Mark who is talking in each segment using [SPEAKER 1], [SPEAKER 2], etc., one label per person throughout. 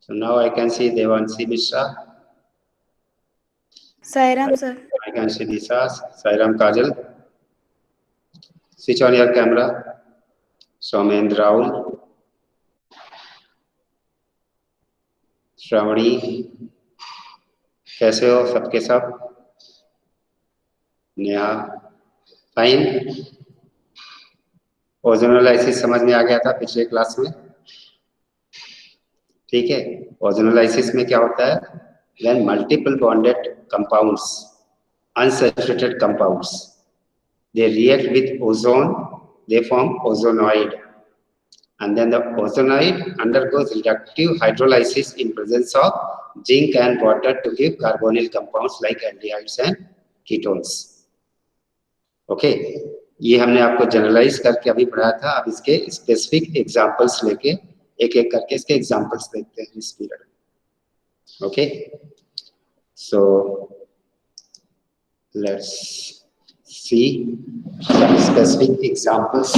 [SPEAKER 1] So now I can see Devanshi Mishra.
[SPEAKER 2] Sairam, sir.
[SPEAKER 1] I can see Disha, Sairam Kajal. Switch on your camera. Soumendra Raul. Shravani, कैसे हो सबके सब? Neha, fine. Ozonolysis समझ में आ गया था पिछले क्लास में, ठीक है। ओजोनोलाइसिस में क्या होता है? When multiple bonded compounds, unsaturated compounds, they react with ozone, they form ozonoid, and then the ozonoid undergoes reductive hydrolysis in presence of zinc and water to give carbonyl compounds like aldehydes and ketones. Okay, ये हमने आपको generalise करके अभी पढ़ाया था। अब इसके specific examples लेके एक एक करके इसके एग्जांपल्स देखते हैं इस पीरियड में। Okay, so let's see some specific examples.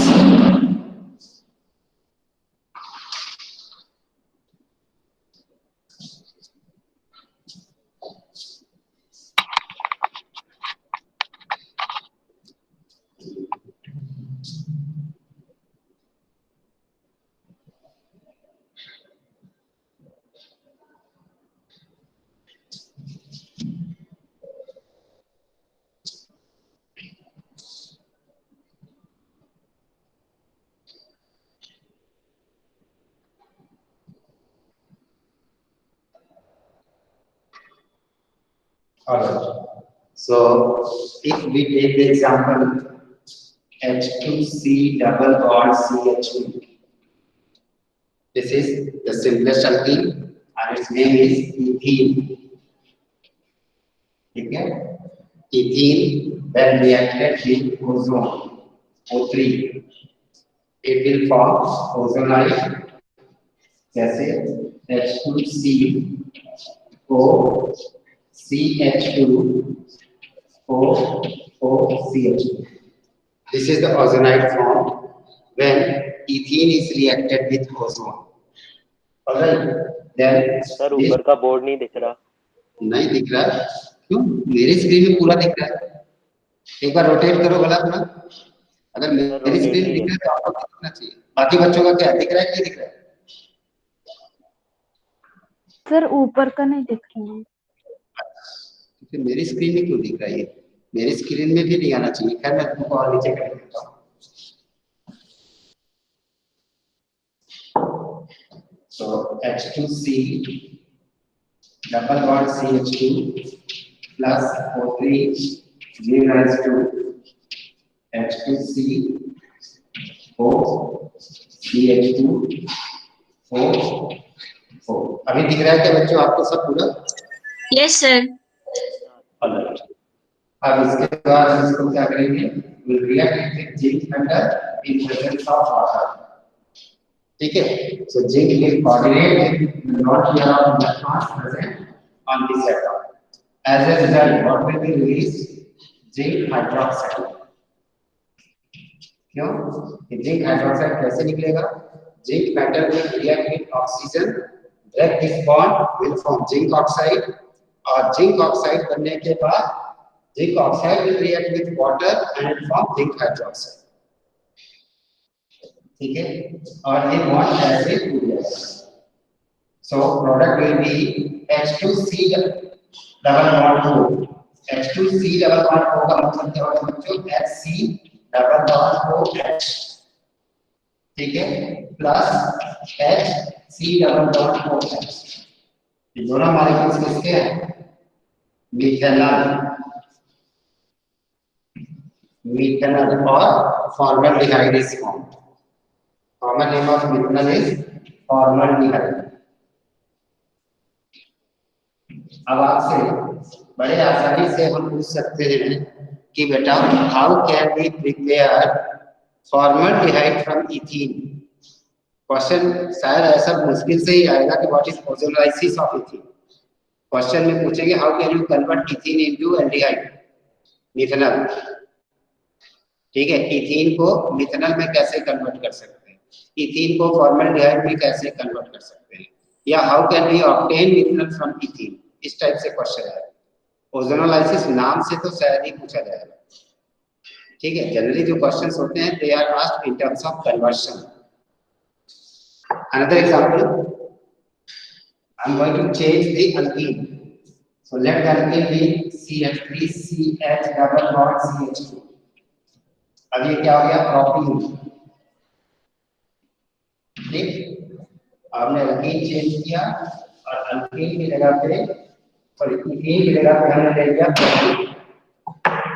[SPEAKER 1] Alright. So if we take the example H2C double bond CH2, this is the simplest alkene and its name is ethene. Okay? Ethene when reacted with ozone, O3, it will form ozonoid, जैसे H2C O CH2 O CH2. This is the ozonoid form when ethene is reacted with ozone. Alright, then
[SPEAKER 3] sir ऊपर का board नहीं दिख रहा।
[SPEAKER 1] नहीं दिख रहा? क्यों? मेरी स्क्रीन में पूरा दिख रहा है। एक बार रोटेट करो भला अपना। अगर मेरी स्क्रीन दिख रहा है तो आपको दिखना चाहिए। बाकी बच्चों का क्या दिख रहा है? नहीं दिख रहा है?
[SPEAKER 2] सर ऊपर का नहीं दिख रहा है।
[SPEAKER 1] फिर मेरी स्क्रीन में क्यों दिख रहा है? मेरी स्क्रीन में भी नहीं आना चाहिए। खैर मैं तुमको और नीचे कर देता हूँ। So H2C double bond CH2 plus O3 gives rise to H2C O CH2 O। अभी दिख रहा है क्या बच्चों आपको सब पूरा?
[SPEAKER 4] Yes sir.
[SPEAKER 1] अब इसके बाद इसको क्या करेंगे? We'll react with zinc metal in presence of water. ठीक है? So zinc will coordinate with the not pair of electrons present on this atom. As a result, what will be released? Zinc hydroxide. क्यों? zinc hydroxide कैसे निकलेगा? Zinc metal will react with oxygen, break this bond, will form zinc oxide, और zinc oxide बनने के बाद zinc oxide will react with water and will form zinc hydroxide. ठीक है? और ये बॉन्ड ऐसे टूट जाएगा। So product will be H2C double bond O. H2C double bond O का मतलब क्या होगा बच्चों? HC double bond OH, ठीक है? Plus HC double bond OH। ये दोनों मॉलिक्यूल्स किसके हैं? मिथेनॉल और formaldehyde is formed. Common name of mineral is formaldehyde. अब आपसे बड़े आसानी से हम पूछ सकते हैं कि बेटा how can we prepare formaldehyde from ethene? Question शायद ऐसा मुश्किल से ही आएगा कि what is ozonolysis of ethene. Question में पूछेंगे how can you convert ethene into aldehyde methanol, ठीक है, इथीन को मिथेनॉल में कैसे कन्वर्ट कर सकते हैं, इथीन को फॉर्मल्डिहाइड में कैसे कन्वर्ट कर सकते हैं, या how can we obtain methanol from ethene, इस टाइप से क्वेश्चन है। ओजोनोलाइसिस नाम से तो शायद ही पूछा जाएगा। ठीक है, जनरली जो क्वेश्चंस होते हैं they are asked in terms of conversion. Another example, I am going to change the alkene, so let the alkene be CH3CH double bond CH2। अब ये क्या हो गया, प्रोपीन। ठीक, आपने अल्कीन चेंज किया और अल्कीन की जगह पे, सॉरी इथीन की जगह पे हमने ले लिया प्रोपीन।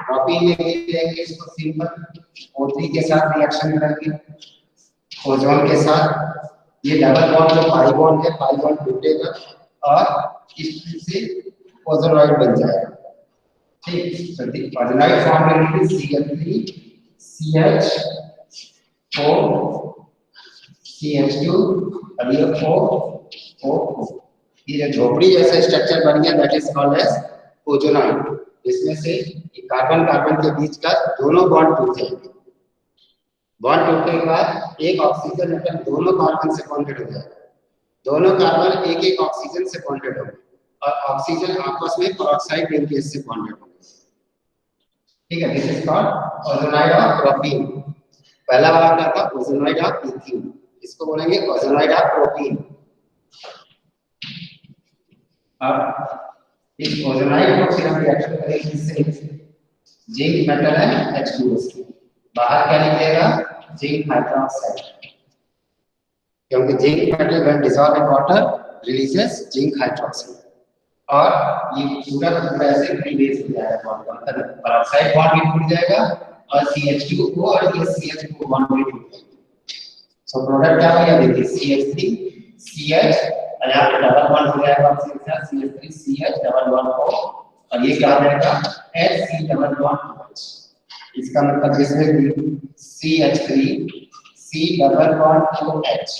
[SPEAKER 1] प्रोपीन में लेंगे इसको सिंपल O3 के साथ रिएक्शन करेंगे ओजोन के साथ, ये डबल बॉन्ड जो पाई बॉन्ड है, पाई बॉन्ड टूटेगा और इस से ओजोनाइड बन जाएगा। ठीक, so the ozonoid form will be Cl3 CH4 CH2 और ये O। ये जो झोपड़ी जैसा स्ट्रक्चर बन गया that is called as ozonide. इसमें से कार्बन कार्बन के बीच का दोनों बॉन्ड टूट जाएंगे। बॉन्ड टूटने के बाद एक ऑक्सीजन एटम दोनों कार्बन से बॉन्डेड हो जाएगा, दोनों कार्बन एक एक ऑक्सीजन से बॉन्डेड होंगे और ऑक्सीजन आपस में पेरोक्साइड लिंकेज से बॉन्डेड होंगे। ठीक है, this is called ozonide of propene. पहला वाला क्या था, ओजोनाइड ऑफ इथीन, इसको बोलेंगे ओजोनाइड ऑफ प्रोपीन। अब इस ओजोनाइड को फिर हम रिएक्शन करेंगे इससे, जिंक मेटल है H2O, बाहर क्या निकलेगा, जिंक हाइड्रोक्साइड, क्योंकि zinc metal when dissolve in water releases zinc hydroxide और ये पूरा का पूरा ऐसे रिलीज हो जाएगा बॉन्ड का, मतलब पेरोक्साइड बॉन्ड भी टूट जाएगा और CH2O और ये CH2O बॉन्ड भी टूट जाएगा। सो प्रोडक्ट क्या हो गया, देखिए CH3 CH और यहाँ पे डबल बॉन्ड हो जाएगा ऑक्सीजन के साथ CH3 CH double bond O और ये क्या हो जाएगा HC डबल बॉन्ड OH। इसका मतलब इसमें CH3 C double bond OH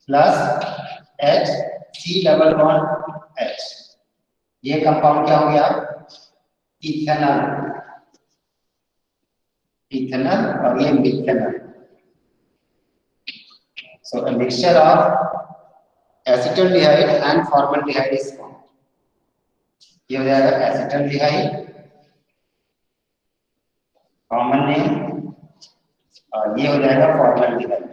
[SPEAKER 1] plus H C double bond H, ये कंपाउंड क्या हो गया, इथेनॉल। इथेनॉल और ये methanol. So a mixture of acetaldehyde and formaldehyde is formed. ये हो जाएगा एसिटल्डिहाइड, कॉमन नेम, और ये हो जाएगा formaldehyde.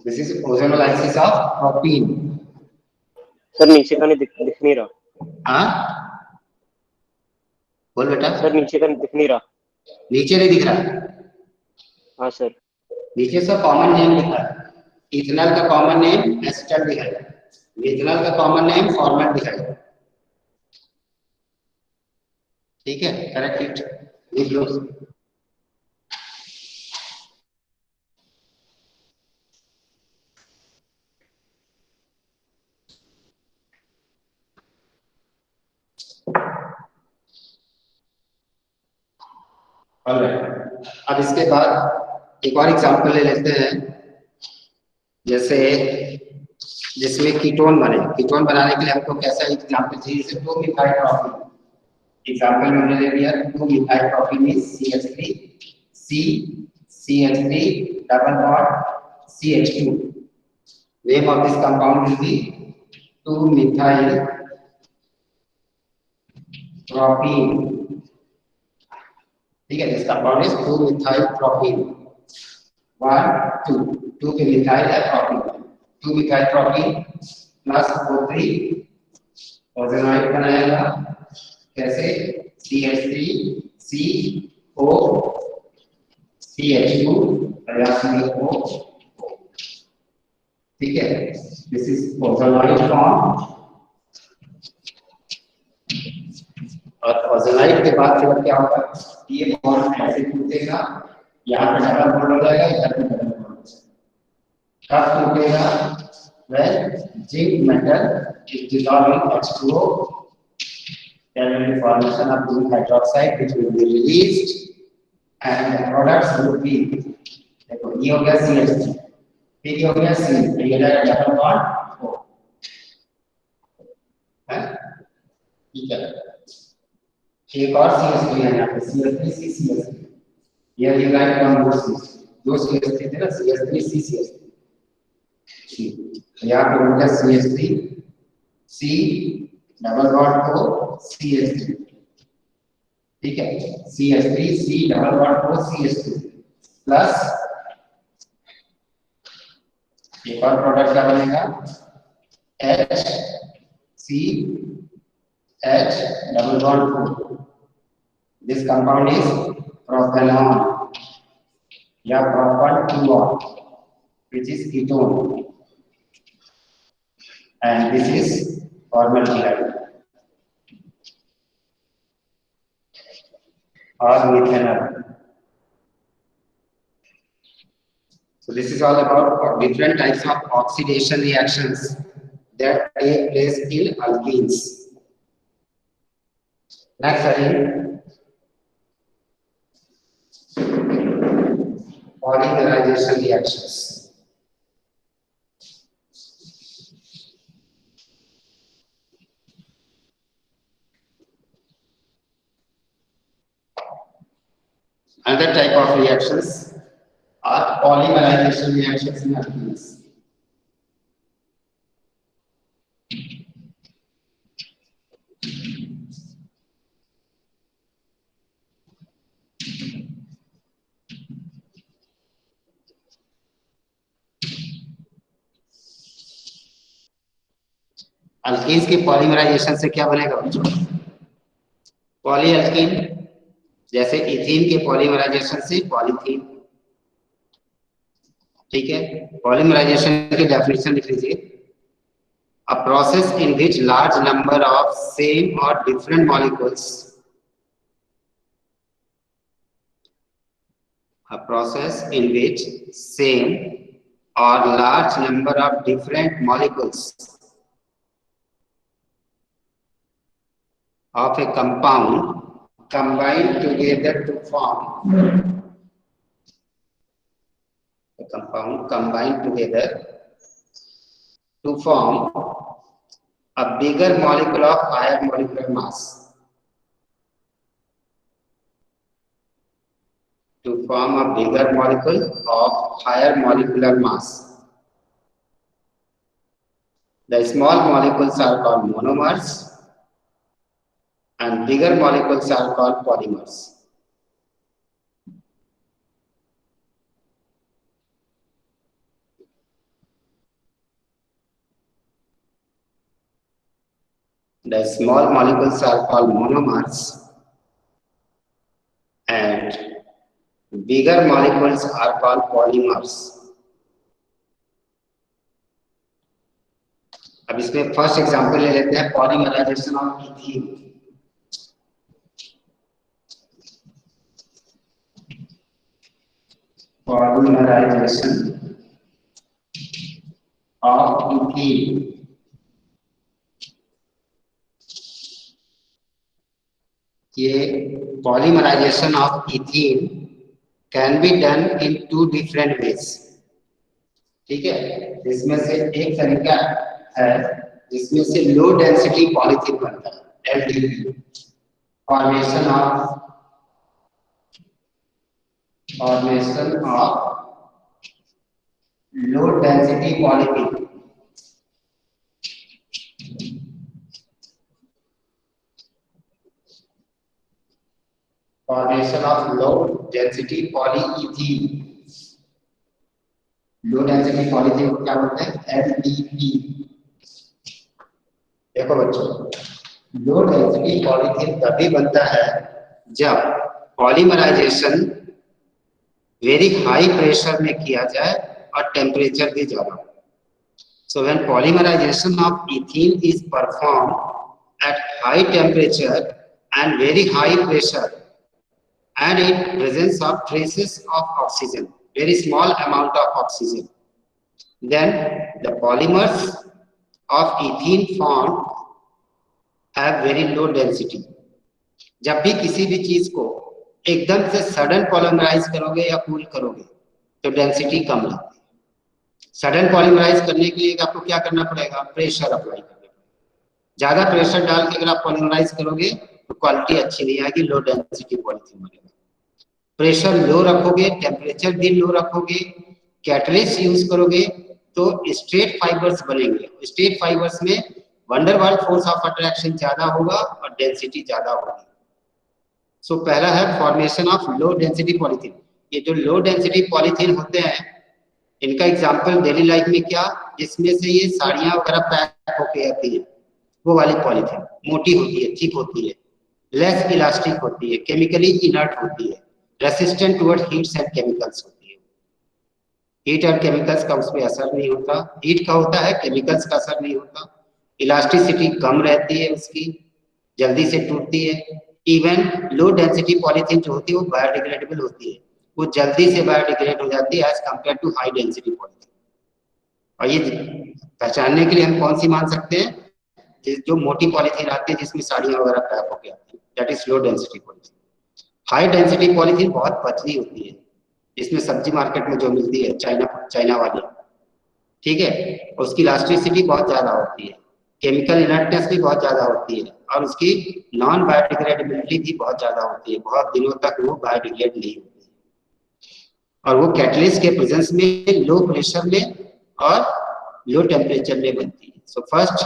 [SPEAKER 1] This is ozonolysis of propene।
[SPEAKER 3] Sir नीचे का नहीं दिख नहीं रहा।
[SPEAKER 1] हाँ बोल बेटा।
[SPEAKER 3] सर नीचे का दिख नहीं रहा।
[SPEAKER 1] नीचे नहीं दिख रहा।
[SPEAKER 3] हाँ सर।
[SPEAKER 1] नीचे से कॉमन नेम लिखा है, इथेनॉल का कॉमन नेम एसिटल्डिहाइड, मिथेनॉल का कॉमन नेम फॉर्मल्डिहाइड। ठीक है, करेक्ट इट, लिख लो। अब इसके बाद एक और एग्जांपल ले लेते हैं, जैसे जिसमें कीटोन बने। कीटोन बनाने के लिए हमको कैसा एग्जांपल चाहिए, जैसे 2 मिथाइल प्रोपीन। एग्जांपल में हमने ले लिया 2 methyl propene is CH3 C CH3 double bond CH2। Name of this compound will be 2 methyl propene. ठीक है, this compound is 2 methyl propene. 1 2 के मिथाइल है propene, 2 methyl propene plus O3 ozonide बनाएगा। कैसे, CH3 CO CH2 और यहाँ से O। ठीक है, दिस इज ओजोनाइड फॉर्म। और ओजोनाइड के बाद फिर क्या होगा, ये बॉन्ड ऐसे टूटेगा, यहाँ पे डबल बॉन्ड हो जाएगा, इधर पे डबल बॉन्ड हो जाएगा। कब टूटेगा, when zinc metal is dissolved in H2O, there will be formation of zinc hydroxide which will be released and the products will be, देखो ये हो गया CH3, फिर ये हो गया C, ये हो जाएगा डबल बॉन्ड O है। ठीक है, एक और CH3 है यहाँ पे CH3CCH3, ये यू राइट फ्रॉम दो CH3 थे ना, CH3CCH3, यहाँ पे उनका CH3C डबल बॉन्ड को CH3, ठीक है, CH3C डबल बॉन्ड को CH3 प्लस एक और प्रोडक्ट क्या बनेगा HCH double bond 4. This compound is propanol या propan-2-ol, which is ketone, and this is formaldehyde or methanol. So this is all about different types of oxidation reactions that take place in alkenes. Next, polymerization reactions. Another type of reactions are polymerization reactions in alkenes. Alkenes के polymerisation से क्या बनेगा बच्चों? पॉलीअल्कीन, जैसे ethene के polymerisation से polythene, ठीक है। पॉलीमराइजेशन की डेफिनेशन लिख लीजिए, a process in which large number of same और different molecules, a process in which same or large number of different molecules of a compound combine together to form a compound combine together to form a bigger molecule of higher molecular mass, to form a bigger molecule of higher molecular mass. The small molecules are called monomers and bigger molecules are called polymers. The small molecules are called monomers and bigger molecules are called polymers. अब इसमें first example ले लेते हैं polymerization of ethene. Polymerization of ethene, ये polymerization of ethene can be done in 2 different ways, ठीक है। इसमें से एक तरीका है जिसमें से लो डेंसिटी पॉलीथीन बनता है, LDP, formation of low density polythene, formation of low density polyethylene, low density polythene को क्या बोलते हैं? LDP। देखो बच्चों, लो डेंसिटी पॉलीथीन तभी बनता है जब पॉलीमराइजेशन वेरी हाई प्रेशर में किया जाए और टेम्परेचर भी ज्यादा। So when polymerization of ethene is performed at high temperature and very high pressure and in presence of traces of oxygen, very small amount of oxygen, then the polymers of ethene formed have very low density. जब भी किसी भी चीज को एकदम से sudden polymerase करोगे या कूल करोगे तो डेंसिटी कम लगती है। सडन पॉलीमराइज करने के लिए आपको क्या करना पड़ेगा? प्रेशर अप्लाई करना पड़ेगा। ज्यादा प्रेशर डाल के अगर आप पॉलीमराइज करोगे तो क्वालिटी अच्छी नहीं आएगी, लो डेंसिटी पॉलीथीन बनेगा। प्रेशर लो रखोगे, टेम्परेचर भी लो रखोगे, कैटलिस्ट यूज करोगे तो स्ट्रेट फाइबर्स बनेंगे। स्ट्रेट फाइबर्स में वंडरवाल फोर्स ऑफ अट्रैक्शन ज्यादा होगा और डेंसिटी ज्यादा होगी। सो पहला है formation of low density polythene. ये जो लो डेंसिटी पॉलीथीन होते हैं इनका एग्जांपल डेली लाइफ में क्या, जिसमें से ये साड़ियां वगैरह पैक होके आती है, वो वाली पॉलीथीन मोटी होती है, थिक होती है, लेस इलास्टिक होती है, केमिकली इनर्ट होती है, resistant toward heats and chemicals होती है। हीट और केमिकल्स का उसमें असर नहीं होता, हीट का होता है, केमिकल्स का असर नहीं होता। इलास्टिसिटी कम रहती है उसकी, जल्दी से टूटती है। इवन लो डेंसिटी पॉलीथीन जो होती है वो बायोडिग्रेडेबल होती है, वो जल्दी से बायोडिग्रेड हो जाती है as compare to high density polythene. और ये पहचानने के लिए हम कौन सी मान सकते हैं, जो मोटी पॉलीथीन आती है जिसमें साड़ियां वगैरह पैक होके आती है, that is low density polythene. High density polythene बहुत पतली होती है, इसमें सब्जी मार्केट में जो मिलती है चाइना वाली, ठीक है, उसकी इलास्टिसिटी बहुत ज्यादा होती है, केमिकल इनर्टनेस भी बहुत ज्यादा होती है और उसकी नॉन बायोडिग्रेडेबिलिटी भी बहुत ज्यादा होती है, बहुत दिनों तक वो बायोडिग्रेड नहीं होती है। और वो कैटलिस्ट के प्रेजेंस में लो प्रेशर में और लो टेम्परेचर में बनती है। So first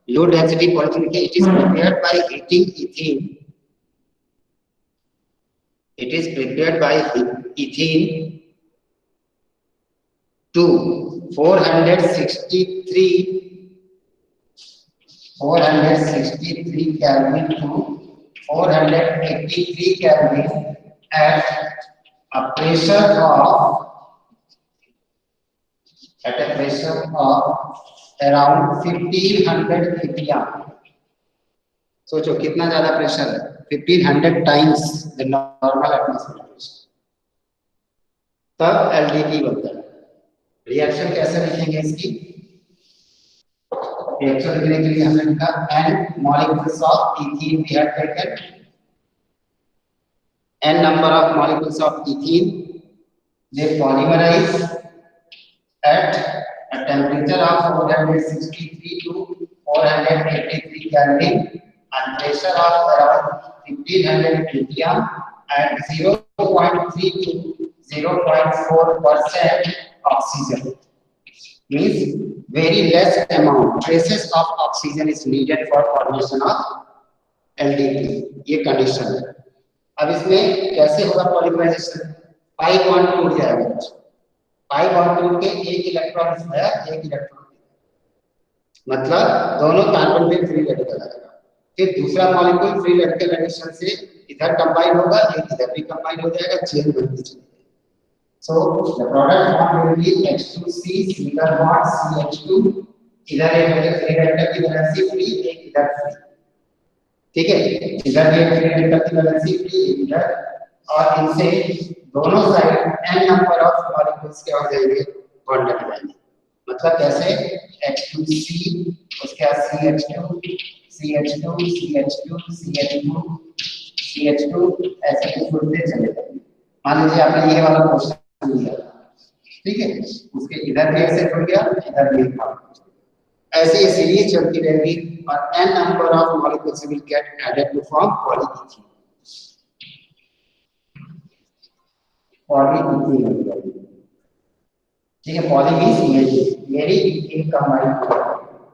[SPEAKER 1] low density polythene के it is prepared by heating ethane, it is prepared by ethene to 463 Kelvin to 483 Kelvin at a pressure of around 1500 ppm। सोचो कितना ज्यादा प्रेशर है, 1500 times the normal atmospheric pressure, तब LDP बनता है। Reaction कैसे लिखेंगे इसकी, रिएक्शन लिखने के लिए हमने लिखा n molecules of ethene we have taken, n number of molecules of ethene, they polymerize at a temperature of 463 to 483 Kelvin and pressure of around 1500 ppm at 0.3 to 0.4% oxygen. Means very less amount, traces of oxygen is needed for formation of LDP. ये condition है। अब इसमें कैसे होगा polymerisation, pi bond टूट जाएगा, pi bond टूट के एक इलेक्ट्रॉन इसमें एक इलेक्ट्रॉन, मतलब दोनों कार्बन में फ्री रेडिकल आएगा, फिर दूसरा मॉलिक्यूल फ्री रेडिकल एडिशन से इधर कंबाइन होगा, एक इधर भी कंबाइन हो जाएगा, चेन बनती चलेगी। So the product form will be H2C single bond CH2, इधर एक फ्री रेडिकल की वैलेंसी फ्री, एक इधर फ्री, ठीक है, इधर भी फ्री रेडिकल की वैलेंसी फ्री, इधर, और इनसे दोनों side n number of molecules क्या हो जाएंगे, बॉन्डेड हो जाएंगे। मतलब कैसे, H2C उसके बाद CH2 CH2 CH2 CH2 CH2 ऐसे जुड़ते चले जाएंगे। मान लीजिए आपने ये वाला क्वेश्चन लिया, ठीक है, उसके इधर भी ऐसे जुड़ गया, इधर भी ऐसे ही सीरीज चलती रहेगी और n number of molecules will get added to form polyethene. Polyethene, ठीक है, पॉली मींस मेरी इथेन कंबाइन,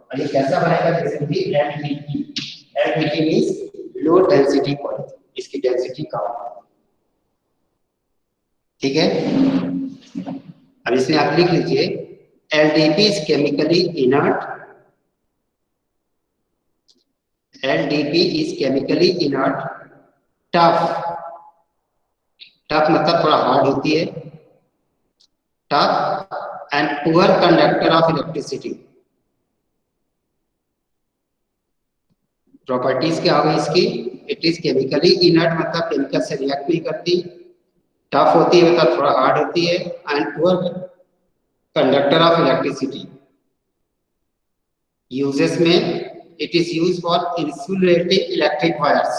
[SPEAKER 1] और ये कैसा बनेगा, जैसे कि LDP, LDP means low density polythene, इसकी डेंसिटी कम है, ठीक है। अब इसमें आप लिख लीजिए LDP is chemically inert, LDP is chemically inert, tough, tough मतलब थोड़ा हार्ड होती है, tough and poor conductor of electricity। Properties क्या होगी इसकी, इट इज केमिकली इनर्ट मतलब केमिकल से रिएक्ट नहीं करती, टफ होती है मतलब थोड़ा हार्ड होती है, and poor conductor of electricity. Uses में it is used for insulating electric wires,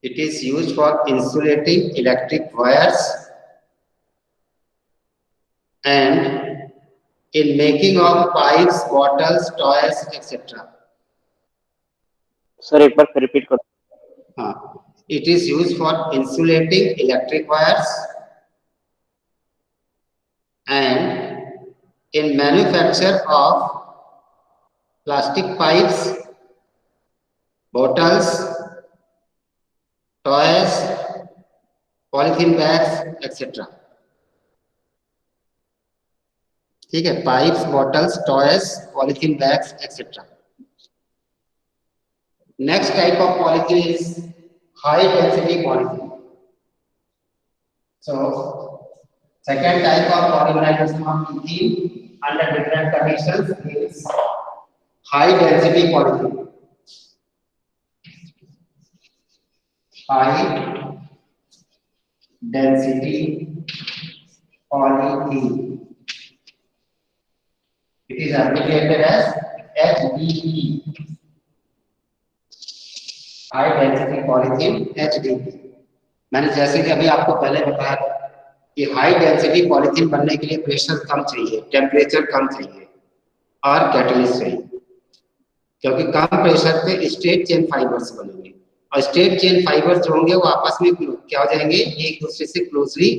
[SPEAKER 1] it is used for insulating electric wires and in making of pipes, bottles, toys, etc.
[SPEAKER 3] Sir एक बार फिर repeat करो.
[SPEAKER 1] It is used for insulating electric wires and in manufacture of plastic pipes, bottles, toys, polythene bags, etc. ठीक है, pipes, bottles, toys, polythene bags, etc. Next type of polythene is high density polythene. So, second type of polymerization of ethene under different conditions is high density polythene. High density polythene. It is abbreviated as HDP. High density polythene HDP. मैंने जैसे कि अभी आपको पहले बताया कि high density polythene बनने के लिए प्रेशर कम चाहिए, टेम्परेचर कम चाहिए और कैटलिस्ट चाहिए, क्योंकि कम प्रेशर पे स्ट्रेट चेन फाइबर्स बनेंगे और स्ट्रेट चेन फाइबर्स जो होंगे वो आपस में क्या हो जाएंगे, एक दूसरे से क्लोजली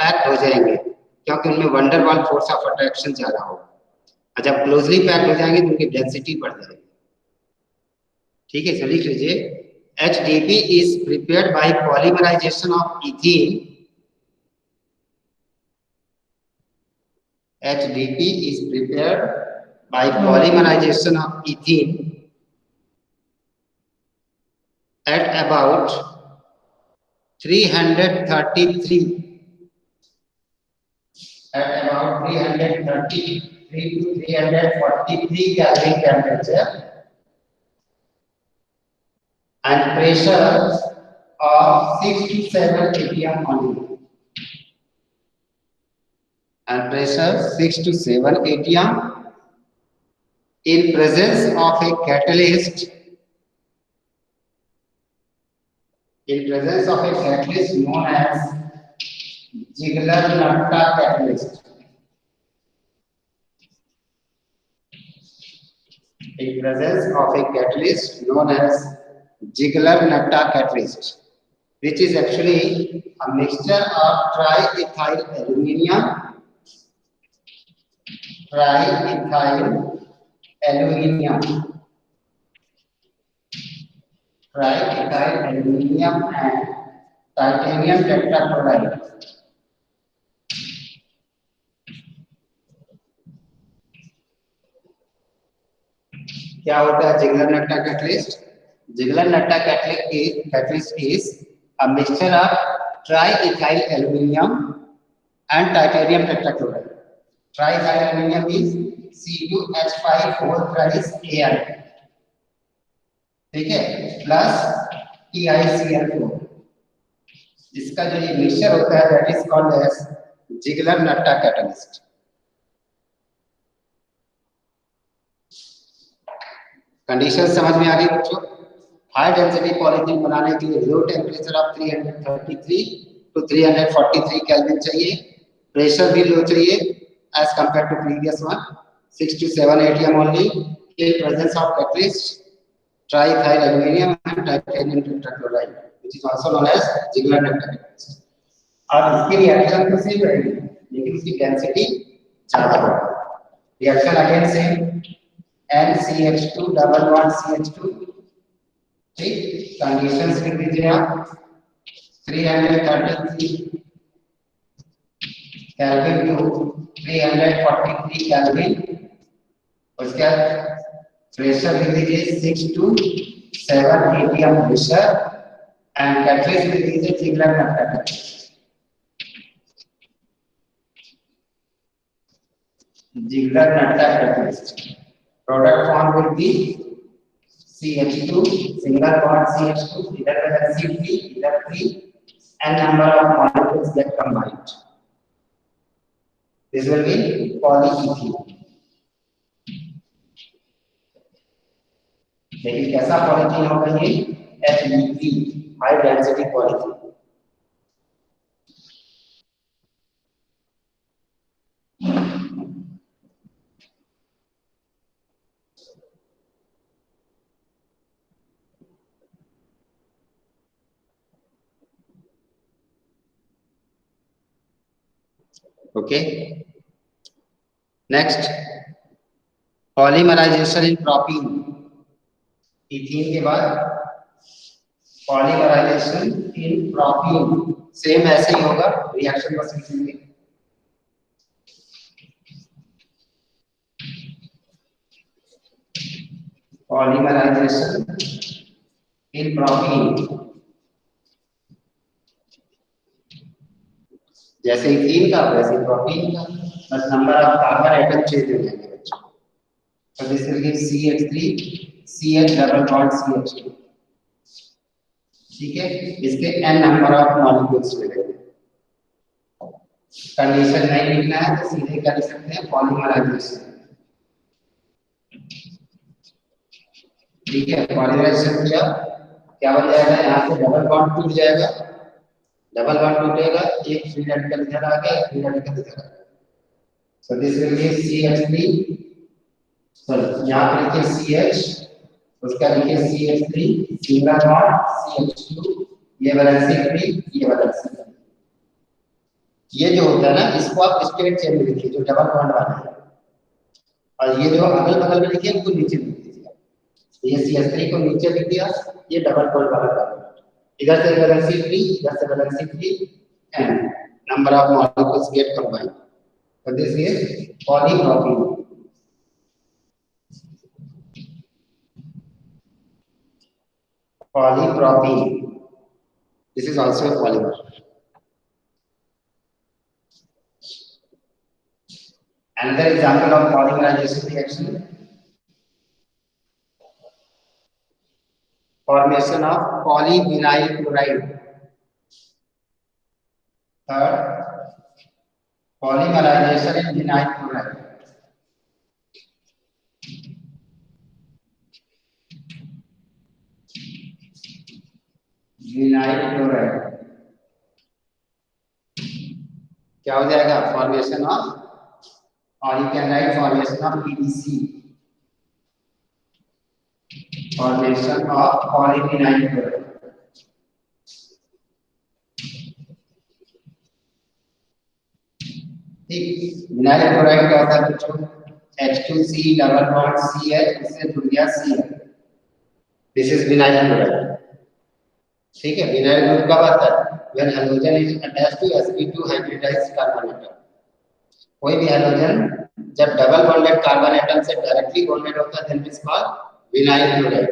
[SPEAKER 1] पैक्ड हो जाएंगे, क्योंकि उनमें वंडर वाल फोर्स ऑफ अट्रैक्शन ज्यादा होगा और जब क्लोजली पैक्ड हो जाएंगे तो उनकी डेंसिटी बढ़ जाएगी. ठीक है, चलिए लीजिए. HDP is prepared by polymerization of ethene. HDP is prepared by polymerization of ethene at about 333 to 343 Kelvin temperature and pressure of 6 to 7 atm only. And pressure 6 to 7 atm in presence of a catalyst. In presence of a catalyst known as Ziegler-Natta catalyst. In presence of a catalyst known as Ziegler-Natta catalyst, which is actually a mixture of triethyl aluminium, and titanium tetrachloride. क्या होता है Ziegler-Natta catalyst? Ziegler-Natta catalyst is a mixture of triethyl aluminium and titanium tetrachloride. Triethyl aluminium is C2H5 4 Al, ठीक है, plus TiCl4. इसका जो ये mixture होता है that is called as Ziegler-Natta catalyst. Condition समझ में आ गई बच्चों? हाई डेंसिटी पॉलीथीन बनाने के लिए low temperature of 333 to 343 kelvin चाहिए, प्रेशर भी लो चाहिए as compare to previous one, 6 to 7 atm only in presence of catalyst triethyl aluminium and titanium tetrachloride, which is also known as Ziegler-Natta catalyst. और इसकी reaction तो same रहेगी लेकिन इसकी density ज्यादा होगी. Reaction again same, NCH2 double bond CH2. ठीक, conditions लिख दीजिए आप. 333 केल्विन टू 343 केल्विन. उसके बाद प्रेशर लिख दीजिए 6 to 7 atm pressure and catalyst लिख दीजिए Ziegler-Natta catalyst. Ziegler-Natta catalyst. Product form will be CH2, single bond CH2, either CP, either 3, and number of molecules get combined. This will be polyethylene. लेकिन कैसा polythene होगा ये? HDP, high density polythene. Okay, next polymerization in propene. Ethene के बाद polymerisation in propene, same ऐसे ही होगा, reaction बस लिखेंगे। पॉलीमराइजेशन इन प्रोपीन, जैसे इथीन का वैसे प्रोपीन का, बस number of carbon atom change हो जाएंगे बच्चों। So this will give CH3 CH double bond CH2, ठीक है। इसके n नंबर ऑफ मॉलिक्यूल्स मिलेंगे। कंडीशन नहीं लिखना है तो सीधे कर सकते हैं पॉलीमराइजेशन, ठीक है। पॉलीमराइजेशन किया क्या बन जाएगा, यहाँ से डबल बॉन्ड टूट जाएगा, डबल बॉन्ड टूटेगा, एक फ्री रेडिकल इधर आ गया, फ्री रेडिकल इधर आ गया। So this will give CH3, sorry यहाँ पे लिखिए CH, उसका लिखिए CH3 सिंगल बॉन्ड CH2, ये वैलेंसी फ्री, ये वैलेंसी फ्री। ये जो होता है ना, इसको आप स्ट्रेट चेन में लिखिए, जो डबल बॉन्ड वाला है, और ये जो अगल बगल में लिखिए उनको नीचे लिख दीजिए। ये CH3 को नीचे लिख दिया, ये डबल बॉन्ड वाला कार्बन, इधर से वैलेंसी फ्री, इधर से valency free, and number of molecules get combined. So this is polypropene. Polypropene. This is also a polymer. Another example of polymerization reaction: formation of polyvinyl chloride. Third, polymerization in vinyl chloride. Vinyl chloride क्या हो जाएगा, formation of, और you can write formation of PVC, formation of polyvinyl chloride. ठीक, vinyl chloride क्या होता है बच्चों, H2C double bond CH, इससे जुड़ गया Cl, this is vinyl chloride, ठीक है। विनाइल ग्रुप कब आता है, when halogen is attached to sp2 hybridized carbon atom। कोई भी हैलोजन जब डबल बॉन्डेड कार्बन एटम से डायरेक्टली बॉन्डेड होता है, then it is called vinyl chloride।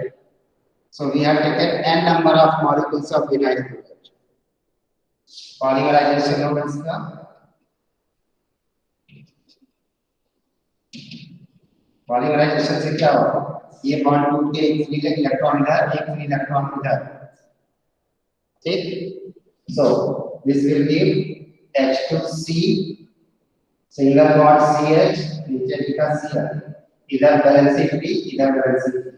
[SPEAKER 1] So we have taken n number of molecules of vinyl chloride। Polymerization होगा इसका, polymerisation से क्या होगा, ये बॉन्ड टूट के एक फ्री इलेक्ट्रॉन इधर, एक फ्री इलेक्ट्रॉन इधर, ठीक। So this will give H2C single bond CH, नीचे लिखा Cl, इधर वैलेंसी फ्री, इधर valency free,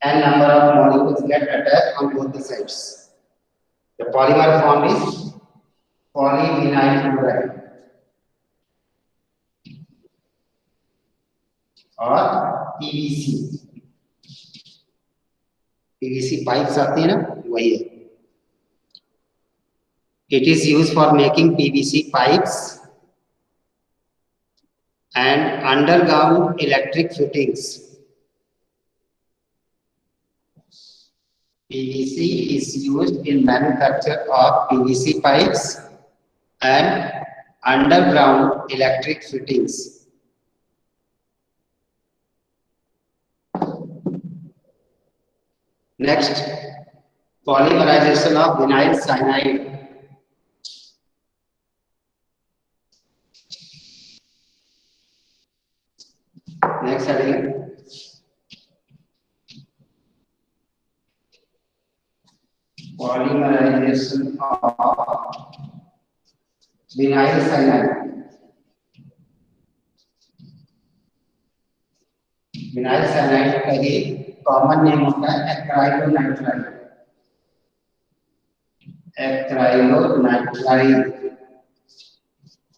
[SPEAKER 1] and number of molecules get attached on both the sides। The polymer formed is polyvinyl chloride और PVC। PVC pipes आती है ना, वही है। It is used for making PVC pipes and underground electric fittings। PVC is used in manufacture of PVC pipes and underground electric fittings। Next, polymerization of vinyl cyanide। Next heading, polymerization of vinyl cyanide। Vinyl cyanide का ही common name होता है acrylonitrile. Acrylonitrile,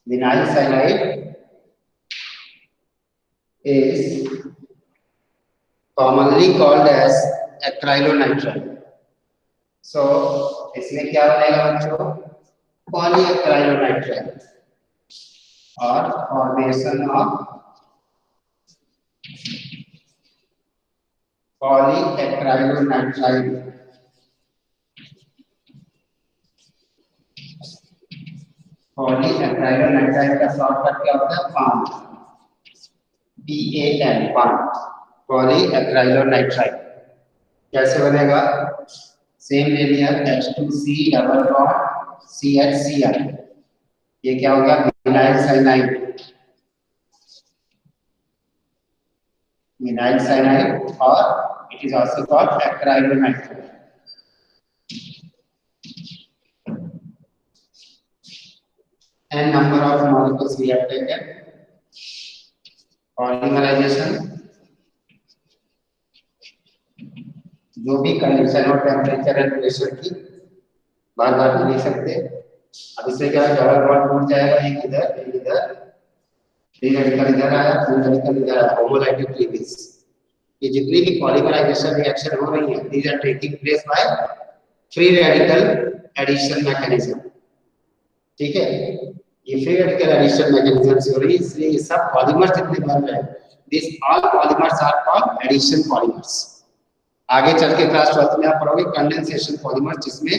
[SPEAKER 1] vinyl cyanide is commonly called as acrylonitrile। So इसमें क्या बनेगा बच्चों, पॉलीएक्राइलोनाइट्राइल। or formation of polyacrylonitrile. पॉलीएक्राइलोनाइट्राइल का shortcut क्या होता है? पान, PAN, पान, पॉलीएक्राइलोनाइट्राइल। कैसे बनेगा? सेम ले लिया, H2C डबल बॉन्ड CHCl, ये क्या होगा? मिनाइल साइनाइड, मिनाइल साइनाइड, और it is also called acrylonitrile. n number of molecules we have taken. Polymerization, जो भी कंडीशन और टेम्परेचर एंड प्रेशर की बार बार नहीं लिख सकते। अब इससे क्या डबल बॉन्ड टूट जाएगा, एक इधर एक इधर, फ्री रेडिकल इधर आया, फ्री रेडिकल इधर आया, होमोलाइटिक क्लीवेज। ये जितनी भी पॉलीमराइजेशन रिएक्शन हो रही है, these are taking place by free radical addition mechanism. ठीक है, ये फ्री रेडिकल एडिशन मैकेनिज्म से हो रही है, इसलिए ये सब पॉलीमर्स जितने बन रहे हैं, this all polymers are called addition polymers. आगे चल के क्लास 12 में आप पढ़ोगे कंडेंसेशन पॉलीमर्स, जिसमें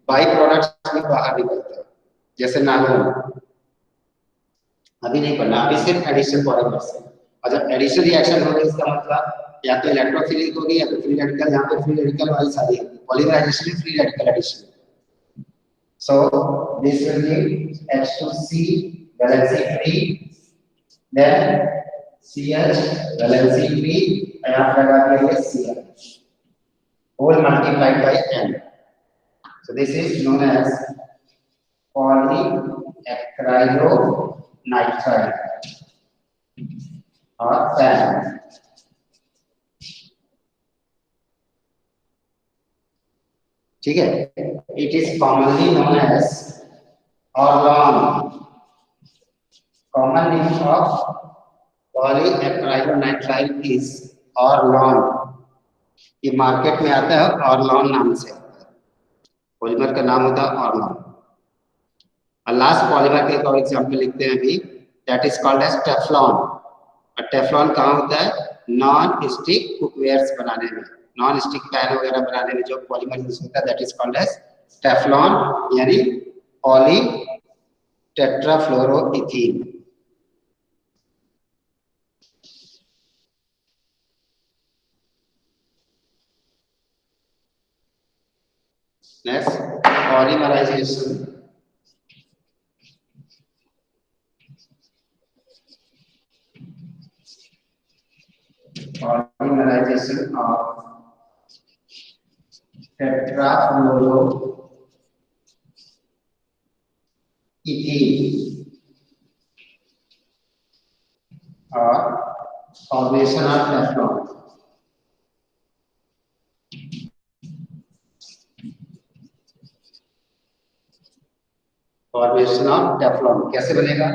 [SPEAKER 1] बाई प्रोडक्ट्स भी बाहर निकलते हैं, जैसे नायलॉन। अभी नहीं पढ़ना, अभी सिर्फ एडिशन पॉलीमर्स है। और जब एडिशन रिएक्शन हो रही है, इसका मतलब या तो इलेक्ट्रोफिलिक होगी या तो फ्री रेडिकल, यहाँ पे फ्री रेडिकल वाली सारी है। पॉलीमराइजेशन में free radical addition. So this will give H2C valency free, then CH valency free, यहाँ पे लगा दिया CH, whole multiplied by N. So this is known as polyacrylonitrile or PAN. ठीक है, it is commonly known as Orlon. Common name of polyacrylonitrile is Orlon. ये market में आता है Orlon नाम से, पॉलीमर का नाम होता है Orlon। और लास्ट पॉलीमर के एक और एग्जाम्पल लिखते हैं अभी, that is called as Teflon. और टेफ्लॉन कहाँ होता है? नॉन स्टिक कुकवेयर्स बनाने में, नॉन स्टिक पैन वगैरह बनाने में जो पॉलीमर यूज होता है, that is called as Teflon, यानी poly tetrafluoroethene. Next, polymerization. Polymerization of tetrafluoroethene or formation of Teflon. Formation of Teflon कैसे बनेगा?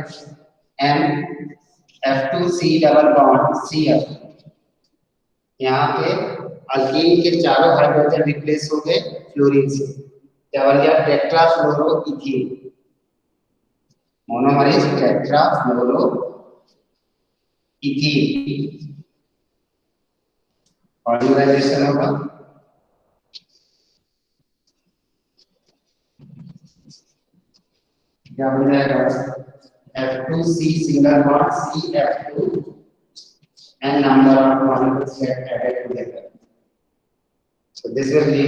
[SPEAKER 1] F2C डबल बॉन्ड CF, यहाँ पे अल्कीन के चारों हाइड्रोजन रिप्लेस हो गए फ्लोरीन से, क्या बन गया? Tetrafluoroethene. Monomer is tetrafluoroethene. Polymerization होगा, क्या बन जाएगा? F2C single bond CF2 and number of molecules get added together. So this will be,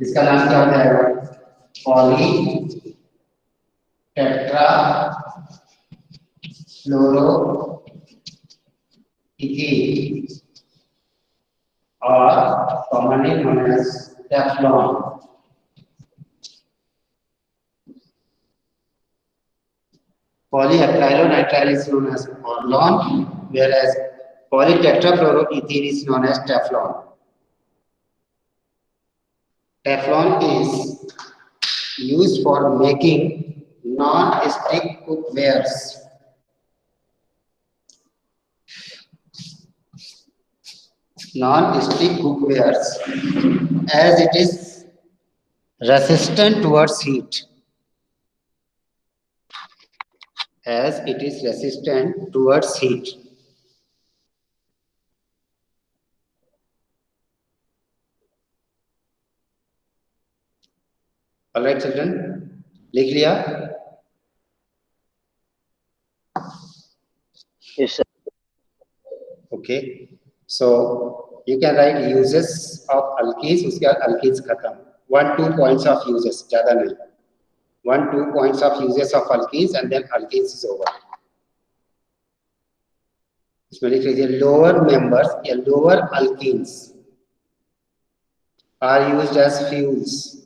[SPEAKER 1] इसका नाम क्या हो जाएगा? पॉली टेट्राफ्लोरोइथीन और commonly known as Teflon. Polyacrylonitrile is known as Orlon, whereas polytetrafluoroethene is known as Teflon. Teflon is used for making non-stick cookwares. Non-stick cookwares, as it is resistant towards heat. as it is resistant towards heat. All right, children, लिख लिया?
[SPEAKER 3] Yes, sir.
[SPEAKER 1] Okay, so you can write uses of alkenes. उसके बाद alkenes खत्म. 1-2 points of uses, ज़्यादा नहीं. 1-2 points of uses of alkenes and then alkenes is over. इसमें लिख लीजिए lower members या lower alkenes are used as fuels.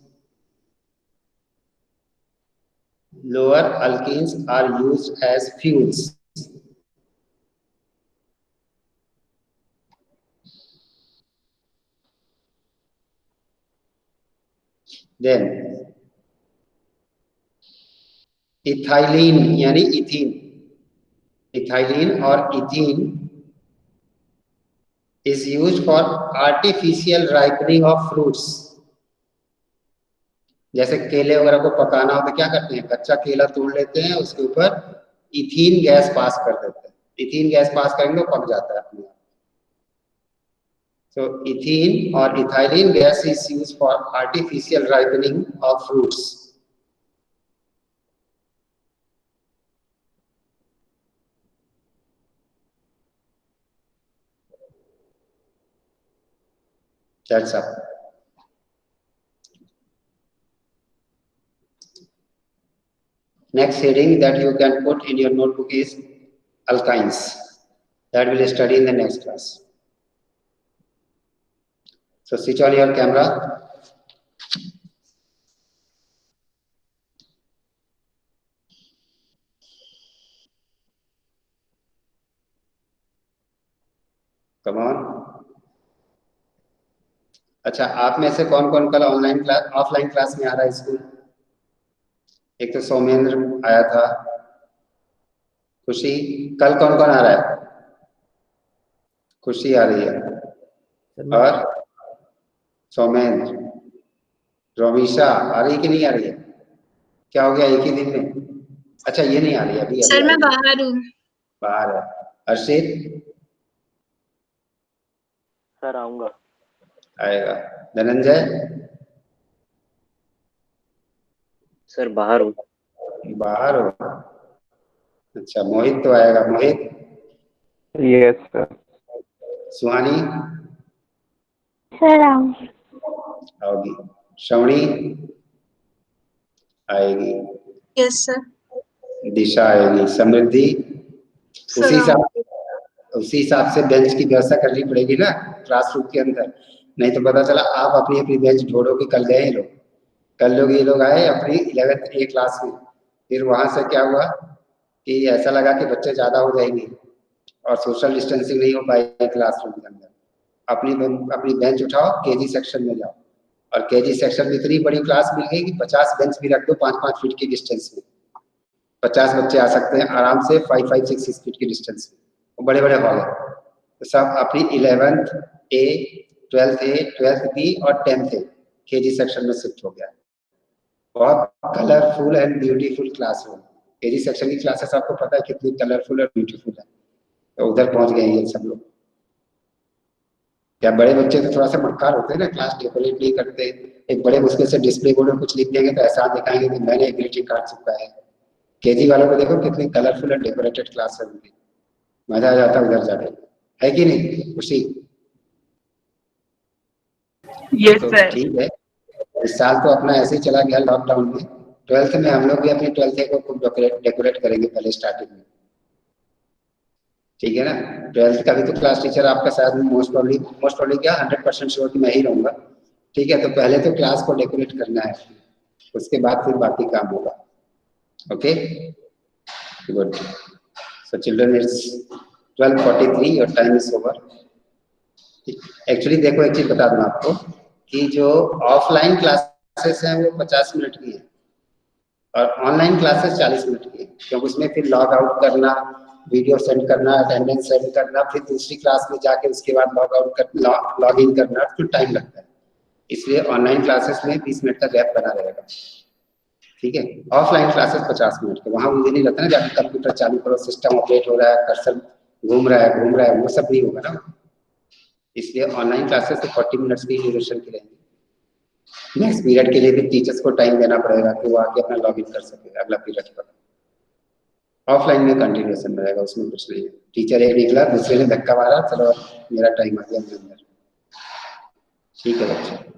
[SPEAKER 1] Lower alkenes are used as fuels. Then ethylene यानी इथीन, इथाइलिन और ethene is used for artificial ripening of fruits. जैसे केले वगैरह को पकाना हो तो क्या करते हैं, कच्चा केला तोड़ लेते हैं, उसके ऊपर इथीन गैस पास कर देते हैं. इथीन गैस पास करेंगे तो पक जाता है अपने आप. So ethene or ethylene gas is used for artificial ripening of fruits. That's up. Next heading that you can put in your notebook is alkynes. That we'll study in the next class. So switch on your camera. Come on. अच्छा, आप में से कौन कौन कल online class offline class में आ रहा है स्कूल? एक तो सौमेंद्र आया था, खुशी. कल कौन कौन आ रहा है? खुशी आ रही है और सौमेंद्र. रोमिशा आ रही कि नहीं आ रही है? क्या हो गया एक ही दिन में? अच्छा, ये नहीं आ रही अभी.
[SPEAKER 4] सर मैं बाहर हूँ.
[SPEAKER 1] बाहर है. अर्षित
[SPEAKER 3] सर आऊंगा.
[SPEAKER 1] आएगा. धनंजय
[SPEAKER 3] सर बाहर हूँ.
[SPEAKER 1] बाहर हो. अच्छा, मोहित तो आएगा. Mohit.
[SPEAKER 5] Yes sir.
[SPEAKER 1] Suhani
[SPEAKER 2] sir
[SPEAKER 1] आओगी. श्रवणी आएगी.
[SPEAKER 4] Yes sir.
[SPEAKER 1] दिशा आएगी. समृद्धि. उसी हिसाब से बेंच की व्यवस्था करनी पड़ेगी ना क्लासरूम के अंदर. नहीं तो पता चला आप अपनी अपनी बेंच ढूंढो कि कल गए लोग. कल लोग ये लोग आए अपनी 11th A क्लास में, फिर वहां से क्या हुआ कि ऐसा लगा कि बच्चे ज्यादा हो जाएंगे और सोशल डिस्टेंसिंग नहीं हो पाएगी क्लासरूम के अंदर. अपनी बेंच उठाओ, केजी सेक्शन में जाओ. और केजी सेक्शन में इतनी बड़ी क्लास मिल गई कि 50 बेंच भी रख दो 5-5 फीट की डिस्टेंस में. 50 बच्चे आ सकते हैं आराम से 5-5-6 फीट की डिस्टेंस में. वो बड़े बड़े हॉल है. तो सब अपनी 11th A, 12th A, 12th B और 10th A केजी सेक्शन में शिफ्ट हो गया. बहुत कलरफुल एंड ब्यूटीफुल क्लास है. केजी सेक्शन की क्लासेस आपको पता है कितनी कलरफुल और ब्यूटीफुल है. तो उधर पहुंच गए ये सब लोग. क्या बड़े बच्चे तो थोड़ा सा मक्कार होते हैं ना, क्लास डेकोरेट नहीं करते. एक बड़े मुश्किल से डिस्प्ले बोर्ड में कुछ लिख देंगे तो ऐसा दिखाएंगे कि मैंने एक ग्रीटिंग कार्ड चिपकाया है. केजी वालों को देखो कितनी कलरफुल और डेकोरेटेड क्लास है उनकी. मजा आ जाता उधर जाके, है कि नहीं खुशी?
[SPEAKER 5] यस
[SPEAKER 1] तो
[SPEAKER 5] सर.
[SPEAKER 1] ठीक है. इस साल तो अपना ऐसे ही चला गया लॉकडाउन में. 12th में हम लोग भी अपनी 12th को खूब डेकोरेट करेंगे पहले स्टार्टिंग में. ठीक है ना. 12th का भी तो क्लास टीचर आपका शायद मोस्ट प्रॉब्ली क्या 100% श्योर कि मैं ही रहूंगा. ठीक है, तो पहले तो क्लास को डेकोरेट करना है, उसके बाद फिर बाकी काम होगा. Okay good. So children it's 12:43. Your time is over. Actually देखो एक चीज बता दूं आपको कि जो ऑफलाइन क्लासेस हैं वो 50 मिनट की है और ऑनलाइन क्लासेस 40 मिनट की है. क्योंकि उसमें फिर लॉग आउट करना, वीडियो सेंड करना, अटेंडेंस सेंड करना, फिर दूसरी क्लास में जाके उसके बाद लॉग आउट कर लॉग इन करना, फिर टाइम लगता है. इसलिए ऑनलाइन क्लासेस में 20 मिनट का गैप बना रहेगा. ठीक है। ऑफलाइन क्लासेस 50 मिनट के, वहां मुझे नहीं लगता ना जाके कंप्यूटर चालू करो, सिस्टम अपडेट हो रहा है, कर्सर घूम रहा है, वो सब नहीं होगा ना। इसलिए ऑनलाइन क्लासेस तो 40 मिनट्स की ड्यूरेशन की रहेंगी। नेक्स्ट पीरियड के लिए भी टीचर्स को टाइम देना पड़ेगा कि वो आके अपना लॉग इन कर सके अगला पीरियड पर। ऑफलाइन में कंटिन्यूएशन रहेगा, उसमें कुछ नहीं है। टीचर एक निकला, दूसरे ने धक्का मारा, चलो मेरा टाइम आ गया अंदर। ठीक है बच्चे।